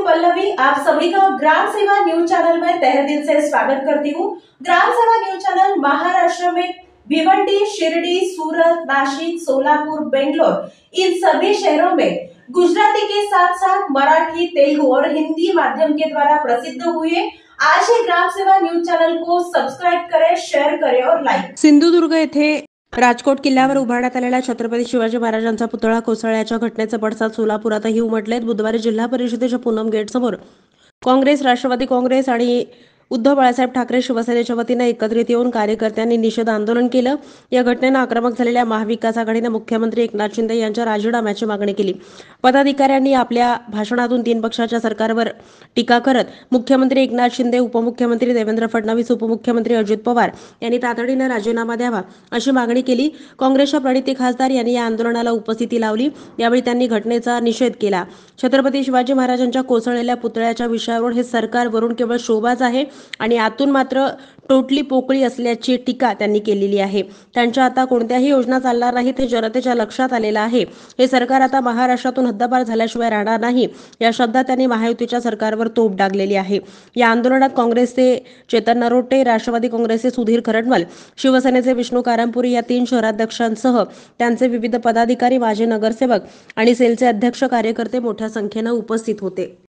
पल्लवी, आप सभी का ग्राम सेवा न्यूज चैनल में तहे दिल से स्वागत करती हूँ। ग्राम सेवा न्यूज चैनल महाराष्ट्र में भिवंडी, शिरडी, सूरत, नासिक, सोलापुर, बेंगलोर इन सभी शहरों में गुजराती के साथ साथ मराठी, तेलुगु और हिंदी माध्यम के द्वारा प्रसिद्ध हुए। आज ही ग्राम सेवा न्यूज चैनल को सब्सक्राइब करें, शेअर करें और लाईक। सिंधुदुर्ग येथे राजकोट किल्ल्यावर उभारण्यात आलेल्या छत्रपती शिवाजी महाराजांचा पुतळा कोसळल्याच्या घटनेचे पडसाद सोलापुरातही उमटलेत। बुधवारी जिल्हा परिषदेच्या पूनम गेट समोर काँग्रेस, राष्ट्रवादी काँग्रेस आणि उद्धव बाळासाहेब ठाकरे शिवसेनेच्या वतीने एकत्रित येऊन कार्यकर्त्यांनी निषेध आंदोलन केलं। या घटनेने आक्रमक झालेल्या महाविकास आघाडीने मुख्यमंत्री एकनाथ शिंदे यांच्या राजीनाम्याची मागणी केली। पदाधिकाऱ्यांनी आपल्या भाषणातून तीन पक्षाच्या सरकारवर टीका करत मुख्यमंत्री एकनाथ शिंदे, उपमुख्यमंत्री देवेंद्र फडणवीस, उपमुख्यमंत्री अजित पवार यांनी तातडीने राजीनामा द्यावा अशी मागणी केली। काँग्रेसच्या प्रणिती खासदार यांनी या आंदोलनाला उपस्थिती लावली। यावेळी त्यांनी घटनेचा निषेध केला। छत्रपती शिवाजी महाराजांच्या कोसळलेल्या पुतळ्याच्या विषयावर हे सरकार वरून केवळ शोभाच आहे आणि आतून मात्र टोटली पोकळी असल्याची टीका त्यांनी केलेली आहे। त्यांच्या आता कोणत्याही योजना चालणार नाहीत हे जनतेच्या लक्षात आलेलं आहे। हे सरकार आता महाराष्ट्रातून हद्दपार झाल्याशिवाय राहणार नाही या शब्दात त्यांनी महायुतीच्या सरकारवर तोफ डागलेली आहे। या आंदोलनात काँग्रेसचे चेतन नरोटे, राष्ट्रवादी काँग्रेसचे सुधीर खरटमल, शिवसेनेचे विष्णू कारंपुरी या तीन शहराध्यक्षांसह त्यांचे विविध पदाधिकारी, माजी नगरसेवक आणि सेलचे अध्यक्ष कार्यकर्ते मोठ्या संख्येने उपस्थित होते।